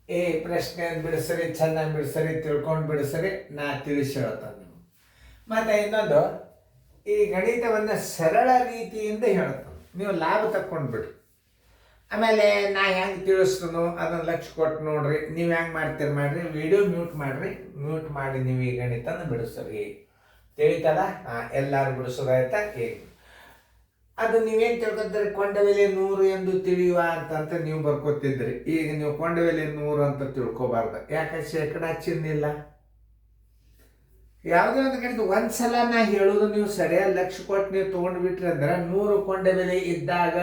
ಪ್ರಶ್ನೆ ಬಿಡಿಸ್ರಿ, ಚೆನ್ನಾಗಿ ಬಿಡಿಸ್ರಿ, ತಿಳ್ಕೊಂಡು ಬಿಡಿಸ್ರಿ, ನಾ ತಿಳಿಸಿ ಹೇಳ್ತಾನೆ ನೀವು. ಮತ್ತು ಇನ್ನೊಂದು, ಈ ಗಣಿತವನ್ನು ಸರಳ ರೀತಿಯಿಂದ ಹೇಳ್ತಾನೆ, ನೀವು ಲಾಭ ತಕ್ಕೊಂಡು ಬಿಡ್ರಿ. ಆಮೇಲೆ ನಾ ಹೆಂಗೆ ತಿಳಿಸ್ತನೋ ಅದನ್ನು ಲಕ್ಷ ಕೊಟ್ಟು ನೋಡ್ರಿ. ನೀವು ಹೆಂಗೆ ಮಾಡ್ತೀರಿ ಮಾಡಿರಿ, ವಿಡಿಯೋ ಮ್ಯೂಟ್ ಮಾಡಿರಿ, ಮ್ಯೂಟ್ ಮಾಡಿ ನೀವು ಈ ಗಣಿತನ ಬಿಡಿಸ್ರಿ. ತಿಳಿತಲ್ಲ? ಎಲ್ಲರೂ ಬಿಡಿಸೋದಾಯ್ತಾ? ಈಗ ಅದು ನೀವೇನು ತಿಳ್ಕೊತೀರಿ, ಕೊಂಡವೆಲೆ 100 ಎಂದು ತಿಳಿಯುವ ಅಂತ ನೀವು ಬರ್ಕೋತಿದ್ರಿ. ಈಗ ನೀವು ಕೊಂಡವೆಲೆ 100 ಅಂತ ತಿಳ್ಕೊಬಾರ್ದು. ಯಾಕೆ? ಶೇಕಡಾ ಚಿಹ್ನೆ ಇಲ್ಲ. ಯಾವುದೇ ಒಂದು ಗಣಿತ ಒಂದ್ಸಲ ನಾ ಹೇಳೋದು ನೀವು ಸರಿಯಾಗಿ ಲಕ್ಷ ಕೊಟ್ಟು ನೀವು ತೊಗೊಂಡು ಬಿಟ್ರಿ ಅಂದ್ರೆ 100 ಕೊಂಡವೆಲೆ ಇದ್ದಾಗ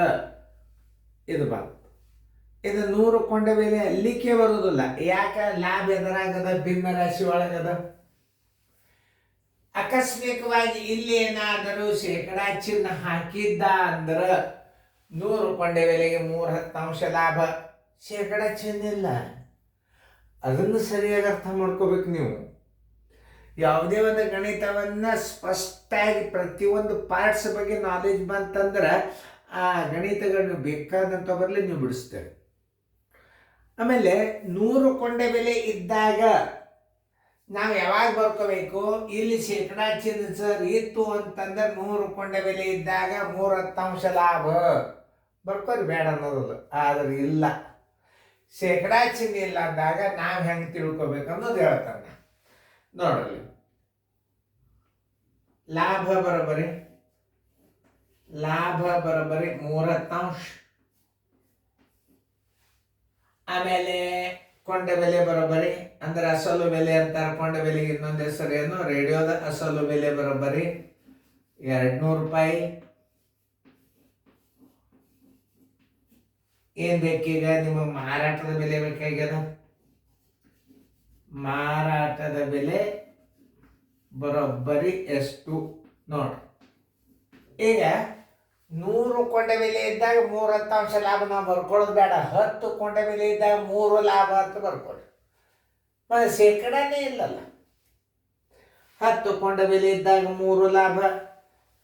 ಇದು ಬರ್ತದೆ. ಇದು 100 ಕೊಂಡವೆಲೆ ಅಲ್ಲಿಕ್ಕೆ ಬರೋದಿಲ್ಲ. ಯಾಕೆ? ಲಾಭ ಎದರಾಗದ? ಭಿನ್ನ ರಾಶಿ ಒಳಗದ. ಆಕಸ್ಮಿಕವಾಗಿ ಇಲ್ಲಿ ಏನಾದರೂ ಶೇಕಡಾ ಚಿಹ್ನೆ ಹಾಕಿದ್ದ ಅಂದ್ರೆ 100 ಕೊಂಡವೆಲೆಗೆ 3/10 ಲಾಭ. ಶೇಕಡಾ ಚಿಹ್ನೆ ಇಲ್ಲ. ಅದನ್ನು ಸರಿಯಾಗಿ ಅರ್ಥ ಮಾಡ್ಕೋಬೇಕು ನೀವು. ಯಾವುದೇ ಒಂದು ಗಣಿತವನ್ನು ಸ್ಪಷ್ಟವಾಗಿ ಪ್ರತಿಯೊಂದು ಪಾರ್ಟ್ಸ್ ಬಗ್ಗೆ ನಾಲೆಜ್ ಬಂತಂದ್ರೆ ಆ ಗಣಿತಗಳನ್ನು ಬೇಕಾದಂಥ ಬರಲಿ ನೀವು ಬಿಡಿಸ್ತೇವೆ. ಆಮೇಲೆ 100 ಕೊಂಡವೆಲೆ ಇದ್ದಾಗ ನಾವು ಯಾವಾಗ ಬರ್ಕೋಬೇಕು? ಇಲ್ಲಿ ಶೇಕಡಾ ಚಿಹ್ನೆ ಸರ್ ಇತ್ತು ಅಂತಂದ್ರೆ 100 ಕೊಂಡವೆಲೆ ಇದ್ದಾಗ 3/10 ಲಾಭ ಬರ್ಕೋರಿ, ಬೇಡ ಅನ್ನೋದಿಲ್ಲ. ಆದ್ರೆ ಇಲ್ಲ, ಶೇಕಡಾ ಚಿಹ್ನೆ ಇಲ್ಲ ಅಂದಾಗ ನಾವು ಹೆಂಗೆ ತಿಳ್ಕೊಬೇಕು ಅನ್ನೋದು ಹೇಳ್ತಾನೆ ನೋಡ್ರಿ. ಲಾಭ ಬರೋಬರಿ 3/10. ಆಮೇಲೆ ಕೊಂಡವೆಲೆ ಬರೋಬರಿ ಅಂದ್ರೆ ಅಸಲು ಬೆಲೆ ಅಂತಾರೆ. ಕೊಂಡವೆಲೆಗೆ ಇನ್ನೊಂದು ಹೆಸರು ಏನು? ರೇಡಿಯೋದ ಅಸಲು ಬೆಲೆ ಬರೋಬರಿ 200 ರೂಪಾಯಿ. ಏನ್ ಬೇಕೀಗ? ನಿಮಗೆ ಮಾರಾಟದ ಬೆಲೆ ಬೇಕಾಗ್ಯದ. ಮಾರಾಟದ ಬೆಲೆ ಬರೋಬ್ಬರಿ ಎಷ್ಟು ನೋಡ್ರಿ. ಈಗ 100 ಕೊಂಡವೆಲೆ ಇದ್ದಾಗ 3/10 ಲಾಭ ನಾವು ಬರ್ಕೊಳ್ಳೋದು ಬೇಡ. 10 ಕೊಂಡವೆಲೆ ಇದ್ದಾಗ 3 ಲಾಭ ಅಂತ ಬರ್ಕೊಳ್ಳಿ. ಮತ್ತೆ ಶೇಕಡಾನೇ ಇಲ್ಲಲ್ಲ. 10 ಕೊಂಡವೆಲೆ ಇದ್ದಾಗ 3 ಲಾಭ,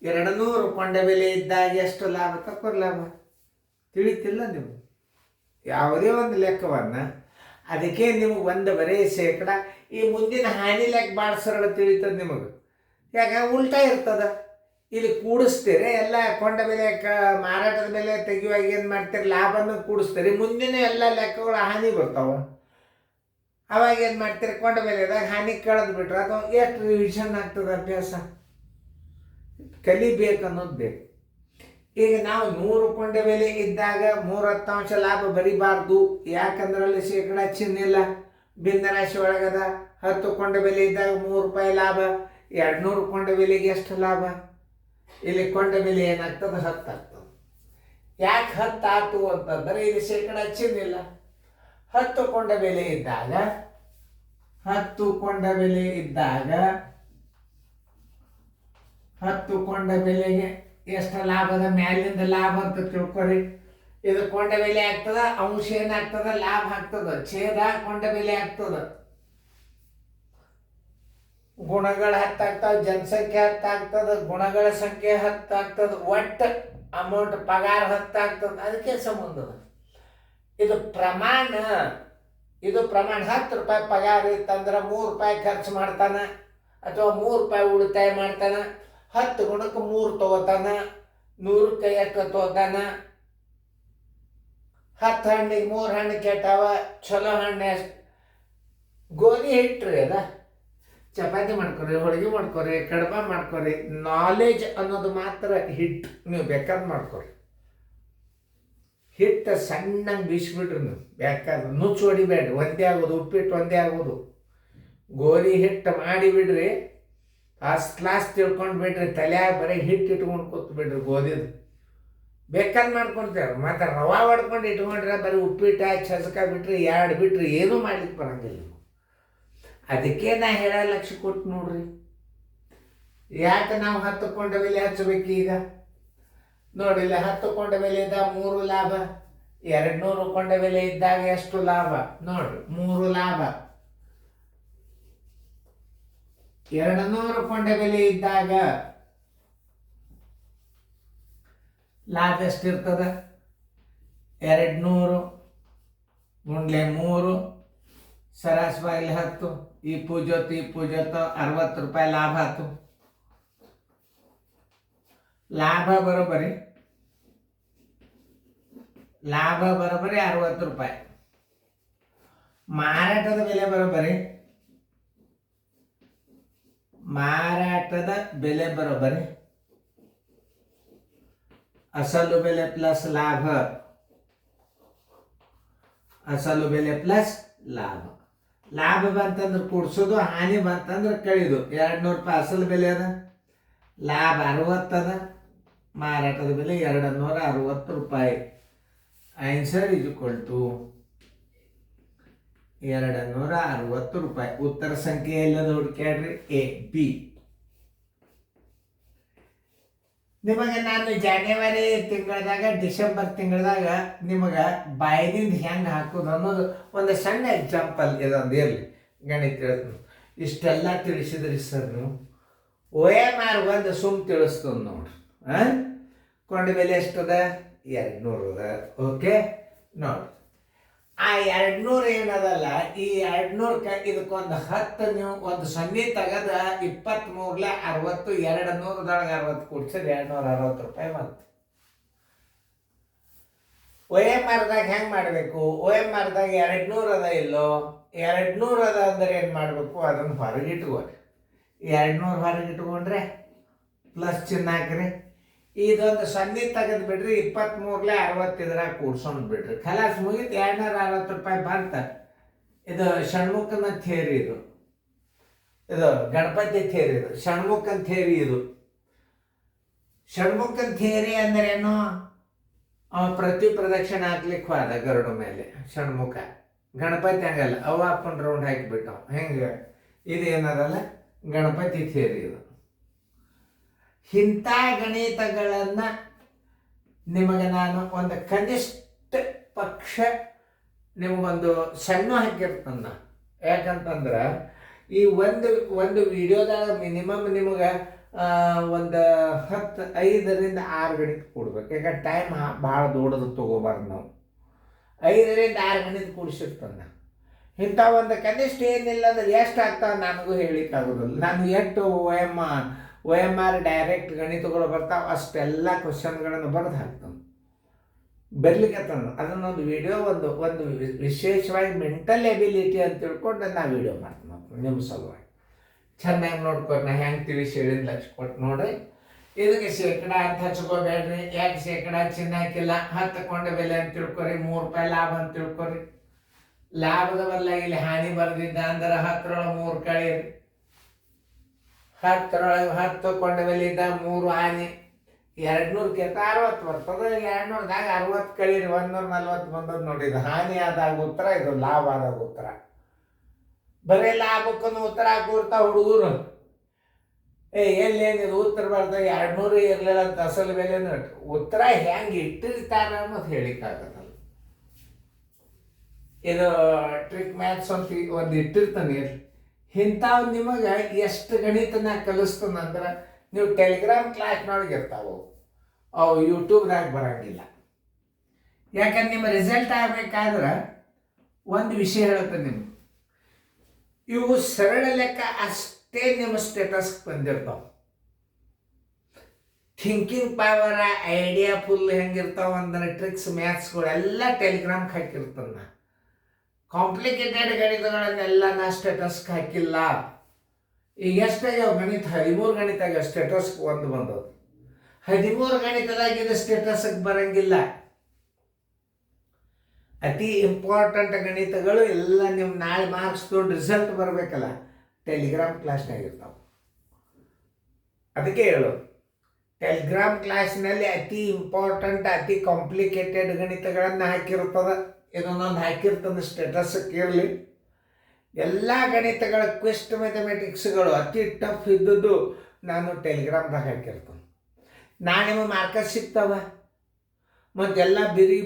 200 ಕೊಂಡವೆಲೆ ಇದ್ದಾಗ ಎಷ್ಟು ಲಾಭ ತಕ್ಕೋರ್ ಲಾಭ. ತಿಳಿತಿಲ್ಲ ನೀವು ಯಾವುದೇ ಒಂದು ಲೆಕ್ಕವನ್ನು. ಅದಕ್ಕೆ ನಿಮಗೆ ಒಂದು ಬರೀ ಶೇಕಡ. ಈ ಮುಂದಿನ ಹಾನಿ ಲೆಕ್ಕ ಭಾಳ ಸರಳ ತಿಳಿತದೆ ನಿಮಗೆ. ಯಾಕೆ? ಉಲ್ಟಾ ಇರ್ತದ. ಇಲ್ಲಿ ಕೂಡಿಸ್ತೀರಿ ಎಲ್ಲ ಕೊಂಡ ಬೆಲೆ ಮಾರಾಟದ ಬೆಲೆ ತೆಗೆಯುವಾಗ ಏನು ಮಾಡ್ತೀರಿ? ಲಾಭನ ಕೂಡಿಸ್ತೀರಿ. ಮುಂದಿನ ಎಲ್ಲ ಲೆಕ್ಕಗಳು ಹಾನಿ ಬರ್ತಾವ. ಅವಾಗ ಏನು ಮಾಡ್ತೀರಿ? ಕೊಂಡ ಬೆಲೆದಾಗ ಹಾನಿ ಕಳೆದು ಬಿಟ್ರೆ ಅದು ಎಷ್ಟು ರಿವಿಷನ್ ಆಗ್ತದೆ. ಅಭ್ಯಾಸ ಕಲಿಬೇಕು ಅನ್ನೋದು ಬೇಕು. ಈಗ ನಾವು 100 ಕೊಂಡವೆಲೆ ಇದ್ದಾಗ 3/10 ಲಾಭ ಬರಿಬಾರ್ದು. ಯಾಕಂದ್ರೆ ಅಲ್ಲಿ ಶೇಕಡಾ ಚಿಹ್ನೆ ಇಲ್ಲ, ಭಿನ್ನ ರಾಶಿ ಒಳಗದ. 10 ಕೊಂಡವೆಲೆ ಇದ್ದಾಗ 3 ರೂಪಾಯಿ ಲಾಭ. 200 ಕೊಂಡವೆಲೆಗೆ ಎಷ್ಟು ಲಾಭ? ಇಲ್ಲಿ ಕೊಂಡವೆಲೆ ಏನಾಗ್ತದೆ? 10 ಆಗ್ತದೆ. ಯಾಕೆ 10 ಆಯ್ತು ಅಂತಂದ್ರೆ ಇಲ್ಲಿ ಶೇಕಡಾ ಚಿಹ್ನೆ ಇಲ್ಲ. 10 ಕೊಂಡವೆಲೆ ಇದ್ದಾಗ 10 ಕೊಂಡವೆಲೆಗೆ ಎಷ್ಟು ಲಾಭದ? ಮ್ಯಾಲಿಂದ ಲಾಭ ಅಂತ ತಿಳ್ಕೊರಿ. ಇದು ಕೊಂಡವೆಲೆ ಆಗ್ತದ, ಅಂಶ ಏನಾಗ್ತದ? ಲಾಭ ಆಗ್ತದ. ಛೇದ ಕೊಂಡವೆಲೆ ಆಗ್ತದ. ಗುಣಗಳ 10 ಆಗ್ತಾವ, ಜನಸಂಖ್ಯೆ 10 ಆಗ್ತದ, ಗುಣಗಳ ಸಂಖ್ಯೆ 10 ಆಗ್ತದ, ಒಟ್ಟು ಅಮೌಂಟ್ ಪಗಾರ 10 ಆಗ್ತದ. ಅದಕ್ಕೆ ಸಂಬಂಧದ ಇದು ಪ್ರಮಾಣ. 10 ರೂಪಾಯಿ ಪಗಾರ ಇತ್ತಂದ್ರೆ 3 ರೂಪಾಯಿ ಖರ್ಚು ಮಾಡ್ತಾನ, ಅಥವಾ 3 ರೂಪಾಯಿ ಉಳಿತಾಯ ಮಾಡ್ತಾನ. 10 ಗುಣಕ್ಕೆ 3 ತಗೋತಾನ, 100ಕ್ಕೆ ಎಷ್ಟು ತಗೋತಾನ? 10 ಹಣ್ಣಿಗೆ 3 ಹಣ್ಣು ಕೆಟ್ಟಾವ. ಚಲೋ ಹಣ್ಣು ಎಷ್ಟು? ಗೋಧಿ ಹಿಟ್ರಿ ಅದ. ಚಪಾತಿ ಮಾಡ್ಕೊರಿ, ಹೋಳಿಗೆ ಮಾಡ್ಕೊರಿ, ಕಡ್ಬ ಮಾಡ್ಕೊರಿ. ನಾಲೆಜ್ ಅನ್ನೋದು ಮಾತ್ರ ಹಿಟ್ಟು. ನೀವು ಬೇಕಾದ್ರೆ ಮಾಡ್ಕೊರಿ. ಹಿಟ್ಟು ಸಣ್ಣಂಗೆ ಬೀಸ್ಬಿಡ್ರಿ. ನೀವು ಬೇಕಾದ್ರೆ ನುಚ್ಚು ಹೊಡಿಬೇಡ್ರಿ. ಒಂದೇ ಆಗೋದು. ಉಪ್ಪಿಟ್ಟು ಒಂದೇ ಆಗೋದು. ಗೋಧಿ ಹಿಟ್ಟು ಮಾಡಿಬಿಡ್ರಿ. ಫಸ್ಟ್ ಕ್ಲಾಸ್ ತಿಳ್ಕೊಂಡು ಬಿಡ್ರಿ. ತಲೆಯಾಗ ಬರೀ ಹಿಟ್ಟು ಇಟ್ಕೊಂಡು ಕೂತ್ ಬಿಡ್ರಿ. ಗೋಧಿದು ಬೇಕಾದ್ರೆ ಮಾಡ್ಕೊಳ್ತೇವೆ. ಮತ್ತು ರವಾ ಹೊಡ್ಕೊಂಡು ಇಟ್ಕೊಂಡ್ರೆ ಬರೀ ಉಪ್ಪಿಟ್ಟು ಚಸಕ ಬಿಟ್ರಿ, 2 ಬಿಟ್ರಿ ಏನೂ ಮಾಡ್ಲಿಕ್ಕೆ ಬರಂಗಿಲ್ಲ. ಅದಕ್ಕೆ ನಾ ಹೇಳೋ ಲಕ್ಷ ಕೊಟ್ಟು ನೋಡ್ರಿ. ಯಾಕೆ ನಾವು 10 ಕೊಂಡವೆಲೆ ಹಚ್ಚಬೇಕು? ಈಗ ನೋಡಿಲ್ಲ, 10 ಕೊಂಡವೆಲೆ ಇದ್ದಾಗ 3 ಲಾಭ. 200 ಕೊಂಡವೆಲೆ ಇದ್ದಾಗ ಎಷ್ಟು ಲಾಭ ನೋಡ್ರಿ? 3 ಲಾಭ. 200 ಕೊಂಡವೆಲೆ ಇದ್ದಾಗ ಲಾಭ ಎಷ್ಟಿರ್ತದ? 200 × 3 ಸರಾಸರಿ 10 ಈ ಪೂಜೋತು 60 ರೂಪಾಯಿ ಲಾಭ ಆಯ್ತು. ಲಾಭ ಬರೋಬ್ಬರಿ 60 ರೂಪಾಯಿ. ಮಾರಾಟದ ಬೆಲೆ ಬರೋಬ್ಬರಿ ಅಸಲು ಬೆಲೆ ಪ್ಲಸ್ ಲಾಭ, ಲಾಭ ಬಂತಂದ್ರೆ ಕೂಡ್ಸೋದು, ಹಾನಿ ಬಂತಂದ್ರೆ ಕಳಿದು. 200 ರೂಪಾಯಿ ಅಸಲು ಬೆಲೆ ಅದ, ಲಾಭ 60 ಅದ, ಮಾರಾಟದ ಬೆಲೆ 260 ರೂಪಾಯಿ. ಆನ್ಸರ್ ಇಸ್ ಈಕ್ವಲ್ ಟು 260 ರೂಪಾಯಿ. ಉತ್ತರ ಸಂಖ್ಯೆ ಎಲ್ಲದ ಹುಡುಕ್ಯಾಡ್ರಿ? A, B. ನಿಮಗೆ ನಾನು ಜನವರಿ ತಿಂಗಳದಾಗ ಡಿಸೆಂಬರ್ ತಿಂಗಳದಾಗ ನಿಮಗೆ ಬಾಯಿನಿಂದ ಹೆಂಗೆ ಹಾಕೋದು ಅನ್ನೋದು ಒಂದು ಸಣ್ಣ ಎಕ್ಸಾಂಪಲ್ ಇದೊಂದು ಇರಲಿ. ಗಣಿತ ಹೇಳ್ತೀನಿ. ಇಷ್ಟೆಲ್ಲ ತಿಳಿಸಿದ್ರಿ ಸರ್ ನೀವು. OMR ಒಂದು ಸುಮ್ ತಿಳಿಸ್ತದೆ ನೋಡ್ರಿ. ಕೊಂಡ ಬೆಲೆ ಎಷ್ಟದ? 200 ಅದ. ಓಕೆ ನೋಡ್ರಿ, ಆ 200 ಏನದಲ್ಲ, ಈ 200 ಇದಕ್ಕೊಂದು 10 ನೀವು ಒಂದು 0 ತೆಗೆದ 23 60, 200 60 ಕೂಡ್ಸಿದ್ರೆ 260 ರೂಪಾಯಿ ಬಂತು. OMRದಾಗ ಹೆಂಗೆ ಮಾಡಬೇಕು? OMRದಾಗ 200 ಅದ ಇಲ್ಲೋ? 200 ಅದ ಅಂದ್ರೆ ಏನು ಮಾಡಬೇಕು? ಅದನ್ನು ಹೊರಗಿಟ್ಕೋರಿ. 200 ಹೊರಗಿಟ್ಕೊಂಡ್ರೆ ಪ್ಲಸ್ ಚಿನ್ನ ಹಾಕ್ರಿ. ಇದೊಂದು 0 ತೆಗೆದು ಬಿಡ್ರಿ, 23 60 ಇದ್ರಾಗ ಕೂಡ್ಸೊಂಡು ಬಿಡ್ರಿ. ಖಲಾಸ್ ಮುಗಿತು, 260 ರೂಪಾಯಿ ಬಂತ. ಇದು ಷಣ್ಮುಖನ ಥಿಯರಿ, ಇದು ಗಣಪತಿ ಥಿಯರಿ, ಇದು ಷಣ್ಮುಖನ್ ಥಿಯರಿ. ಇದು ಷಣ್ಮುಖನ್ ಥಿಯರಿ ಅಂದ್ರೆ ಏನು? ಪ್ರತಿ ಪ್ರದಕ್ಷಿಣೆ ಹಾಕ್ಲಿಕ್ಕೆ ಹೋದ ಗರುಡು ಮೇಲೆ ಷಣ್ಮುಖ. ಗಣಪತಿ ಹಂಗಲ್ಲ, ಅವ ಹಾಕೊಂಡು ರೌಂಡ್ ಹಾಕಿಬಿಟ್ಟು ಹೆಂಗೆ. ಇದು ಏನದಲ್ಲ ಗಣಪತಿ ಥಿಯರಿ. ಇದು ಇಂಥ ಗಣಿತಗಳನ್ನು ನಿಮಗೆ ನಾನು ಒಂದು ಕನಿಷ್ಠ ಪಕ್ಷ ನಿಮಗೊಂದು ಸಣ್ಣ ಹಾಕಿರ್ತಂದ. ಯಾಕಂತಂದ್ರೆ ಈ ಒಂದು ವಿಡಿಯೋದಾಗ ಮಿನಿಮಮ್ ನಿಮಗೆ ಒಂದು 5ರಿಂದ 6 ಗಣಿತ ಕೊಡ್ಬೇಕು. ಯಾಕಂದ್ರೆ ಟೈಮ್ ಭಾಳ ದೊಡ್ಡದು ತೊಗೋಬಾರ್ದು ನಾವು. 5ರಿಂದ 6 ಗಣಿತ ಕೂಡಿಸಿರ್ತಂದ. ಇಂಥ ಒಂದು ಕನಿಷ್ಠ ಏನಿಲ್ಲ ಅಂದ್ರೆ ಎಷ್ಟು ಆಗ್ತಾವೆ ನನಗೂ ಹೇಳಿಕ್ಕಾಗೋದಿಲ್ಲ. ನಾನು ಎಷ್ಟು OMR ಡೈರೆಕ್ಟ್ ಗಣಿತಗಳು ಬರ್ತಾವೆ ಅಷ್ಟೆಲ್ಲ ಕ್ವಶನ್ಗಳನ್ನು ಬರೆದು ಹಾಕ್ತಾನೆ, ಬರ್ಲಿಕ್ಕೆ ಅದನ್ನೊಂದು ವಿಡಿಯೋ ಒಂದು ವಿಶೇಷವಾಗಿ ಮೆಂಟಲ್ ಎಬಿಲಿಟಿ ಅಂತ ತಿಳ್ಕೊಂಡು ನಾನು ವಿಡಿಯೋ ಮಾಡ್ತೀನಿ ನಿಮ್ಮ ಸಲುವಾಗಿ. ಚೆನ್ನಾಗಿ ನೋಡ್ಕೊಂಡು ನಾ ಹೆಂಗೆ ತಿಳಿಸಿ ಹೇಳಿದ ಲಕ್ಷ ಕೊಟ್ಟು ನೋಡ್ರಿ. ಇದಕ್ಕೆ ಶೇಕಡ ಅಂತ ಹಚ್ಕೋಬೇಡ್ರಿ. ಯಾಕೆ ಶೇಕಡ ಚಿನ್ನ ಹಾಕಿಲ್ಲ? 10 ಕೊಂಡ ಬೆಲೆ ಅಂತ ತಿಳ್ಕೊರಿ, 3 ರೂಪಾಯಿ ಲಾಭ ಅಂತ ತಿಳ್ಕೊರಿ. ಲಾಭದ ಬದಲ ಇಲ್ಲಿ ಹಾನಿ ಬರ್ದಿದ್ದ ಅಂದ್ರೆ 10ರೊಳಗೆ 3 ಕಳೀರಿ. 10ರೊಳಗೆ 10 ಕೊಂಡ ಬೆಲೆ ಇದ್ದ 3 ಹಾನಿ, 200 60 ಬರ್ತದೆ. 200ದಾಗ 60 ಕಳೀರಿ, 140 ಬಂದದ್ದು ನೋಡಿದ್ದು. ಹಾನಿ ಆದಾಗ ಉತ್ತರ, ಇದು ಲಾಭ ಆದಾಗ ಉತ್ತರ. ಬರೀ ಲಾಭಕ್ಕೂ ಉತ್ತರ ಹಾಕಿರ್ತಾವ ಹುಡುಗರು. ಎಲ್ಲೇನಿದು ಉತ್ತರ ಬರ್ತದೆ 200 ಇರಲಿಲ್ಲ ಅಂತ ಅಸಲು ಬೆಲೆ ಉತ್ತರ ಹೆಂಗೆ ಇಟ್ಟಿರ್ತಾರೆ ಅನ್ನೋದು ಹೇಳಿಕ್ಕಾಗತ್ತಲ್ಲ. ಇದು ಟ್ರಿಕ್ ಮ್ಯಾಥ್ಸ್ ಅಂತ ಒಂದು ಇಟ್ಟಿರ್ತಾನೆ. ಇಂಥವು ನಿಮಗೆ ಎಷ್ಟು ಗಣಿತನ ಕಲಿಸ್ತಾನಂದ್ರೆ ನೀವು ಟೆಲಿಗ್ರಾಮ್ ಕ್ಲಾಸ್ನೊಳಗೆ ಇರ್ತಾವೆ, ಅವು ಯೂಟ್ಯೂಬ್ದಾಗ ಬರೋಂಗಿಲ್ಲ. ಯಾಕಂದ್ರೆ ನಿಮ್ಮ ರಿಸಲ್ಟ್ ಆಗಬೇಕಾದ್ರೆ ಒಂದು ವಿಷಯ ಹೇಳ್ತೇನೆ ನಿಮ್ಗೆ. ಇವು ಸರಳ ಲೆಕ್ಕ ಅಷ್ಟೇ ನಿಮ್ಮ ಸ್ಟೇಟಸ್ಗೆ ಬಂದಿರ್ತಾವೆ. ಥಿಂಕಿಂಗ್ ಪವರ, ಐಡಿಯಾ ಫುಲ್ ಹೆಂಗಿರ್ತಾವ ಅಂದ್ರೆ ಟ್ರಿಕ್ಸ್ ಮ್ಯಾಥ್ಸ್ಗಳು ಎಲ್ಲ ಟೆಲಿಗ್ರಾಮ್ಗೆ ಹಾಕಿರ್ತಾನೆ. ನಾ ಕಾಂಪ್ಲಿಕೇಟೆಡ್ ಗಣಿತಗಳನ್ನೆಲ್ಲ ನಾ ಸ್ಟೇಟಸ್ಗೆ ಹಾಕಿಲ್ಲ. ಈಗ ಎಷ್ಟಾಗ್ಯಾವ ಗಣಿತ? 13 ಗಣಿತ ಆಗ್ಯಾವ. ಸ್ಟೇಟಸ್ಗೆ ಒಂದು ಬಂದದ್ದು. 13 ಗಣಿತದಾಗಿದ್ದ ಸ್ಟೇಟಸ್ಗೆ ಬರಂಗಿಲ್ಲ. ಅತಿ ಇಂಪಾರ್ಟೆಂಟ್ ಗಣಿತಗಳು ಎಲ್ಲ ನಿಮ್ಮ ನಾಳೆ ಮಾರ್ಕ್ಸ್ ತೊಗೊಂಡು ರಿಸಲ್ಟ್ ಬರಬೇಕಲ್ಲ, ಟೆಲಿಗ್ರಾಮ್ ಕ್ಲಾಸ್ನಾಗ ಇರ್ತಾವೆ. ಅದಕ್ಕೆ ಹೇಳು, ಟೆಲಿಗ್ರಾಮ್ ಕ್ಲಾಸ್ನಲ್ಲಿ ಅತಿ ಇಂಪಾರ್ಟೆಂಟ್ ಅತಿ ಕಾಂಪ್ಲಿಕೇಟೆಡ್ ಗಣಿತಗಳನ್ನು ಹಾಕಿರ್ತದೆ. ಇದನ್ನೊಂದು ಹಾಕಿರ್ತದೆ ಸ್ಟೇಟಸ್ಗೆ ಇರಲಿ. ಎಲ್ಲ ಗಣಿತಗಳ ಕ್ವೆಸ್ಟ್ ಮ್ಯಾಥಮೆಟಿಕ್ಸ್ಗಳು ಅತಿ ಟಫ್ ಇದ್ದದ್ದು ನಾನು ಟೆಲಿಗ್ರಾಮ್ದಾಗ ಹಾಕಿರ್ತೇನೆ. ನಾಳೆ ನಿಮಗೆ ಮಾರ್ಕಸ್ ಸಿಗ್ತಾವ. ಮತ್ತೆಲ್ಲ ಬಿರಿ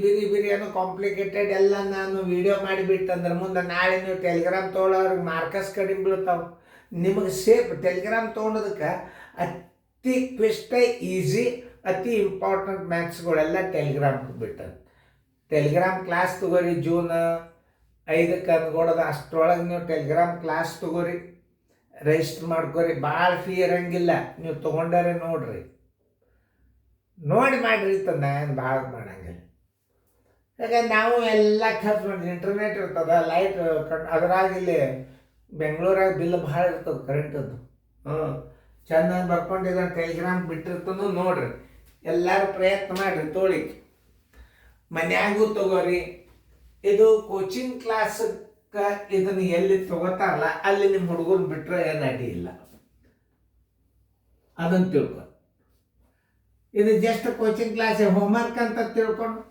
ಅನ್ನೋ ಕಾಂಪ್ಲಿಕೇಟೆಡ್ ಎಲ್ಲ ನಾನು ವಿಡಿಯೋ ಮಾಡಿಬಿಟ್ಟಂದ್ರೆ ಮುಂದೆ ನಾಳೆ ನೀವು ಟೆಲಿಗ್ರಾಮ್ ತೊಗೊಳೋರಿಗೆ ಮಾರ್ಕಸ್ ಕಡಿಮೆ ಬೀಳ್ತಾವೆ. ನಿಮಗೆ ಸೇಫ್ ಟೆಲಿಗ್ರಾಮ್ ತೊಗೊಳೋದಕ್ಕೆ ಅತಿ ಕ್ವೆಸ್ಟ್ ಈಸಿ ಅತಿ ಇಂಪಾರ್ಟೆಂಟ್ ಮ್ಯಾಥ್ಸ್ಗಳೆಲ್ಲ ಟೆಲಿಗ್ರಾಮ್ಗೆ ಬಿಟ್ಟದ್ದು. ಟೆಲಿಗ್ರಾಮ್ ಕ್ಲಾಸ್ ತಗೋರಿ. ಜೂನ್ 5ಕ್ಕೆ ಅಂದ್ಕೊಡೋದು ಅಷ್ಟರೊಳಗೆ ನೀವು ಟೆಲಿಗ್ರಾಮ್ ಕ್ಲಾಸ್ ತೊಗೋರಿ, ರಿಜಿಸ್ಟರ್ ಮಾಡ್ಕೊರಿ. ಭಾಳ ಫೀ ಇರಂಗಿಲ್ಲ, ನೀವು ತೊಗೊಂಡಾರೆ ನೋಡ್ರಿ, ನೋಡಿ ಮಾಡಿರಿ ತಂದ ಏನು ಭಾಳ ಮಾಡಂಗಿಲ್ಲ. ಯಾಕಂದ್ರೆ ನಾವು ಎಲ್ಲ ಖರ್ಚು ಮಾಡಿ ಇಂಟರ್ನೆಟ್ ಇರ್ತದೆ, ಲೈಟ್ ಅದರಾಗಿಲ್ಲಿ ಬೆಂಗಳೂರಾಗ ಬಿಲ್ ಭಾಳ ಇರ್ತದೆ ಕರೆಂಟದ್ದು. ಚೆನ್ನಾಗಿ ಬರ್ಕೊಂಡಿದ್ದಾನೆ ಟೆಲಿಗ್ರಾಮ್ ಬಿಟ್ಟಿರ್ತನೂ ನೋಡ್ರಿ. ಎಲ್ಲರೂ ಪ್ರಯತ್ನ ಮಾಡಿರಿ ತೊಳಿಕ್ಕೆ, ಮನ್ಯಾಗೂ ತಗೋರಿ. ಇದು ಕೋಚಿಂಗ್ ಕ್ಲಾಸಕ್ಕೆ ಇದನ್ನು ಎಲ್ಲಿ ತಗೋತಾರಲ್ಲ ಅಲ್ಲಿ ನಿಮ್ಮ ಹುಡುಗರು ಬಿಟ್ಟರೆ ಏನು ಅಡ್ಡಿ ಇಲ್ಲ, ಅದನ್ನು ತಿಳ್ಕೊ. ಇದು ಜಸ್ಟ್ ಕೋಚಿಂಗ್ ಕ್ಲಾಸ್ ಹೋಮ್ವರ್ಕ್ ಅಂತ ತಿಳ್ಕೊಂಡು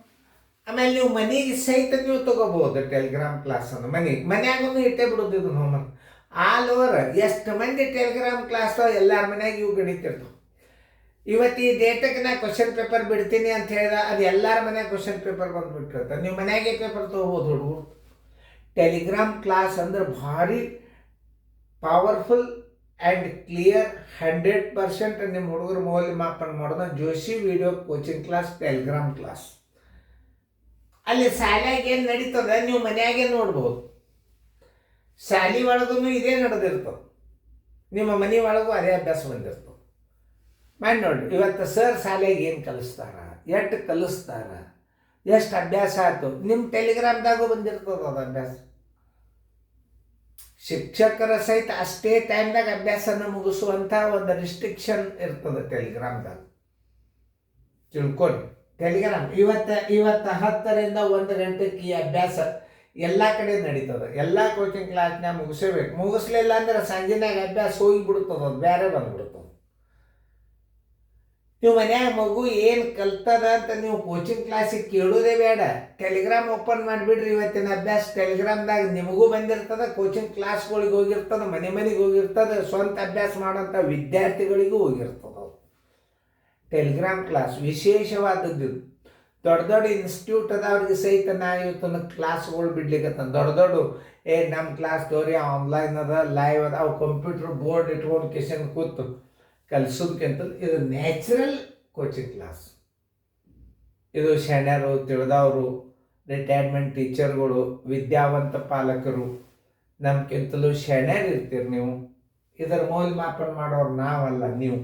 ಆಮೇಲೆ ನೀವು ಮನೆಗೆ ಸಹಿತ ನೀವು ತಗೋಬಹುದು ಟೆಲಿಗ್ರಾಮ್ ಕ್ಲಾಸನ್ನು. ಮನ್ಯಾಗೂ ಇಟ್ಟೇ ಬಿಡೋದು ಇದನ್ನು ಹೋಮ್ವರ್ಕ್. ಆಲ್ ಓವರ್ ಎಷ್ಟು ಮಂದಿ ಟೆಲಿಗ್ರಾಮ್ ಕ್ಲಾಸ್ ಎಲ್ಲರ ಮನ್ಯಾಗ ಇವು ಗಣಿತಿರ್ತಾವೆ. ಇವತ್ತು ಈ ಡೇಟಕ್ಕೆ ನಾ ಕ್ವಶನ್ ಪೇಪರ್ ಬಿಡ್ತೀನಿ ಅಂತ ಹೇಳಿದ ಅದು ಎಲ್ಲರ ಮನ್ಯಾಗ ಕ್ವಶನ್ ಪೇಪರ್ ಬಂದುಬಿಟ್ಟಿರ್ತಾರೆ. ನೀವು ಮನ್ಯಾಗೆ ಪೇಪರ್ ತೊಗೋಬೋದು ಹುಡುಗರು. ಟೆಲಿಗ್ರಾಮ್ ಕ್ಲಾಸ್ ಅಂದ್ರೆ ಭಾರಿ ಪವರ್ಫುಲ್ ಆ್ಯಂಡ್ ಕ್ಲಿಯರ್ 100% ನಿಮ್ಮ ಹುಡುಗರು ಮೌಲ್ಯಮಾಪನ ಮಾಡೋದು Joshi video coaching class Telegram class. ಅಲ್ಲಿ ಶಾಲ್ಯಾಗ ಏನು ನಡೀತದೆ ನೀವು ಮನ್ಯಾಗೆ ನೋಡ್ಬೋದು. ಶಾಲೆ ಒಳಗೂ ಇದೇ ನಡೆದಿರ್ತದೆ, ನಿಮ್ಮ ಮನೆ ಒಳಗೂ ಅದೇ ಅಭ್ಯಾಸ ಬಂದಿರ್ತದೆ. ಮಾಡಿ ನೋಡಿರಿ ಇವತ್ತು ಸರ್ ಶಾಲೆಗೆ ಏನು ಕಲಿಸ್ತಾರ, ಎಷ್ಟು ಕಲಿಸ್ತಾರ, ಎಷ್ಟು ಅಭ್ಯಾಸ ಆಯ್ತು, ನಿಮ್ಮ ಟೆಲಿಗ್ರಾಮ್ದಾಗೂ ಬಂದಿರ್ತದೆ ಅದು ಅಭ್ಯಾಸ. ಶಿಕ್ಷಕರ ಸಹಿತ ಅಷ್ಟೇ ಟೈಮ್ದಾಗ ಅಭ್ಯಾಸನ ಮುಗಿಸುವಂಥ ಒಂದು ರಿಸ್ಟ್ರಿಕ್ಷನ್ ಇರ್ತದೆ ಟೆಲಿಗ್ರಾಮ್ದಾಗ, ತಿಳ್ಕೊಂಡು. ಟೆಲಿಗ್ರಾಮ್ ಇವತ್ತು 10ರಿಂದ 1 ಗಂಟೆಗೆ ಈ ಅಭ್ಯಾಸ ಎಲ್ಲ ಕಡೆ ನಡೀತದೆ. ಎಲ್ಲ ಕೋಚಿಂಗ್ ಕ್ಲಾಸ್ನಾಗ ಮುಗಿಸಬೇಕು. ಮುಗಿಸ್ಲಿಲ್ಲ ಅಂದ್ರೆ ಸಂಜೆನಾಗ ಅಭ್ಯಾಸ ಹೋಗಿಬಿಡ್ತದೆ, ಅದು ಬೇರೆ ಬಂದ್ಬಿಡ್ತದೆ. ನೀವು ಮನ್ಯಾಗ ಮಗು ಏನು ಕಲ್ತದ ಅಂತ ನೀವು ಕೋಚಿಂಗ್ ಕ್ಲಾಸಿಗೆ ಕೇಳೋದೇ ಬೇಡ, ಟೆಲಿಗ್ರಾಮ್ ಓಪನ್ ಮಾಡಿಬಿಡ್ರಿ. ಇವತ್ತಿನ ಅಭ್ಯಾಸ ಟೆಲಿಗ್ರಾಮ್ದಾಗ ನಿಮಗೂ ಬಂದಿರ್ತದೆ, ಕೋಚಿಂಗ್ ಕ್ಲಾಸ್ಗಳಿಗೆ ಹೋಗಿರ್ತದೆ, ಮನೆಗೆ ಹೋಗಿರ್ತದೆ, ಸ್ವಂತ ಅಭ್ಯಾಸ ಮಾಡೋಂಥ ವಿದ್ಯಾರ್ಥಿಗಳಿಗೂ ಹೋಗಿರ್ತದೆ. Telegram class ವಿಶೇಷವಾದದ್ದು. ದೊಡ್ಡ ದೊಡ್ಡ ಇನ್ಸ್ಟಿಟ್ಯೂಟ್ ಅದಾವ್ರಿಗೆ ಸಹಿತ ನಾ ಇವತ್ತು ಕ್ಲಾಸ್ಗಳು ಬಿಡ್ಲಿಕ್ಕೆ ದೊಡ್ಡ ನಮ್ಮ ಕ್ಲಾಸ್ ತೋರಿ ಆನ್ಲೈನ್ ಅದ, ಲೈವ್ ಅದ, ಅವು ಕಂಪ್ಯೂಟರ್ ಬೋರ್ಡ್ ಇಟ್ಕೊಂಡು ಕಿಶನ್ ಕೂತು ಕಲಿಸೋದಕ್ಕಿಂತ ಇದು ನ್ಯಾಚುರಲ್ ಕೋಚಿಂಗ್ ಕ್ಲಾಸ್. ಇದು ಶಾಣ್ಯರು, ತಿಳಿದವರು, ರಿಟೈರ್ಮೆಂಟ್ ಟೀಚರ್ಗಳು, ವಿದ್ಯಾವಂತ ಪಾಲಕರು, ನಮ್ಗಿಂತಲೂ ಶಾಣ್ಯರು ಇರ್ತೀರಿ ನೀವು. ಇದರ ಮೌಲ್ಯಮಾಪನ ಮಾಡೋರು ನಾವಲ್ಲ, ನೀವು.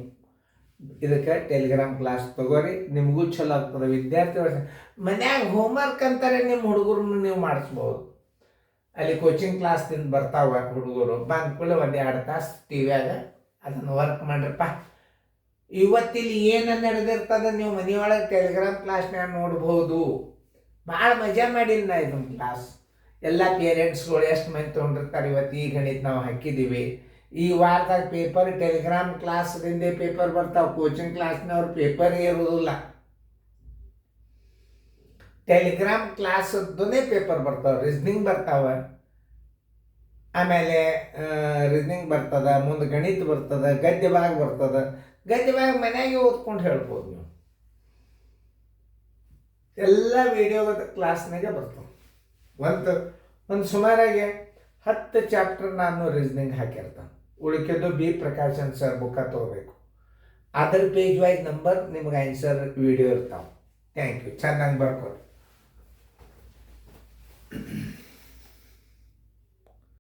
ಇದಕ್ಕೆ ಟೆಲಿಗ್ರಾಮ್ ಕ್ಲಾಸ್ ತಗೋರಿ, ನಿಮಗೂ ಚಲೋ ಆಗ್ತದೆ. ವಿದ್ಯಾರ್ಥಿಗಳು ಮನ್ಯಾಗ ಹೋಮ್ವರ್ಕ್ ಅಂತಾರೆ ನಿಮ್ಮ ಹುಡುಗರನ್ನು ನೀವು ಮಾಡಿಸ್ಬೋದು. ಅಲ್ಲಿ ಕೋಚಿಂಗ್ ಕ್ಲಾಸ್ದಿಂದ ಬರ್ತಾವೆ ಹುಡುಗರು, ಬಂದ ಕೂಡಲೇ 1-2 ತಾಸು ಟಿ ವಿಯಾಗ ಅದನ್ನು ವರ್ಕ್ ಮಾಡ್ರಪ್ಪ. ಇವತ್ತಿಲ್ಲಿ ಏನು ನಡೆದಿರ್ತದೆ ನೀವು ಮನೆಯೊಳಗೆ ಟೆಲಿಗ್ರಾಮ್ ಕ್ಲಾಸ್ನಾಗ ನೋಡ್ಬೋದು. ಭಾಳ ಮಜಾ ಮಾಡೀನಿ ನಾ ಇದನ್ನು ಕ್ಲಾಸ್. ಎಲ್ಲ ಪೇರೆಂಟ್ಸ್ಗಳು ಎಷ್ಟು ಮಂದಿ ತೊಗೊಂಡಿರ್ತಾರೆ. ಇವತ್ತು ಈ ಗಣಿತ ನಾವು ಹಾಕಿದ್ದೀವಿ. ಈ ವಾರದಾಗ ಪೇಪರ್ ಟೆಲಿಗ್ರಾಮ್ ಕ್ಲಾಸ್ದಿಂದ ಪೇಪರ್ ಬರ್ತಾವೆ, ಕೋಚಿಂಗ್ ಕ್ಲಾಸ್ನವ್ರು ಪೇಪರೇ ಇರೋದಿಲ್ಲ. ಟೆಲಿಗ್ರಾಮ್ ಕ್ಲಾಸದ್ದೇ ಪೇಪರ್ ಬರ್ತಾವೆ, ರೀಸ್ನಿಂಗ್ ಬರ್ತಾವೆ, ಆಮೇಲೆ ರೀಸ್ನಿಂಗ್ ಬರ್ತದೆ, ಮುಂದೆ ಗಣಿತ ಬರ್ತದೆ, ಗದ್ಯ ಭಾಗ ಬರ್ತದೆ. ಗದ್ಯ ಭಾಗ ಮನೆಯಾಗೆ ಓದ್ಕೊಂಡು ಹೇಳ್ಬೋದು ನೀವು. ಎಲ್ಲ ವಿಡಿಯೋ ಕ್ಲಾಸ್ನಾಗೆ ಬರ್ತವೆ. ಒಂದು ಸುಮಾರಾಗಿ 10 ಚಾಪ್ಟರ್ ನಾನು ರೀಸ್ನಿಂಗ್ ಹಾಕಿರ್ತಾನೆ. ಉಳಿಕೆದು ಬಿ ಪ್ರಕಾಶನ್ ಸರ್ ಬುಕ್ಕ ತೊಗೋಬೇಕು. ಅದರ ಪೇಜ್ ವೈಸ್ ನಂಬರ್ ನಿಮ್ಗೆ ಆನ್ಸರ್ ವಿಡಿಯೋ ಇರ್ತಾವೆ. Thank you. ಚೆನ್ನಾಗಿ ಬರ್ಕೊಡಿ.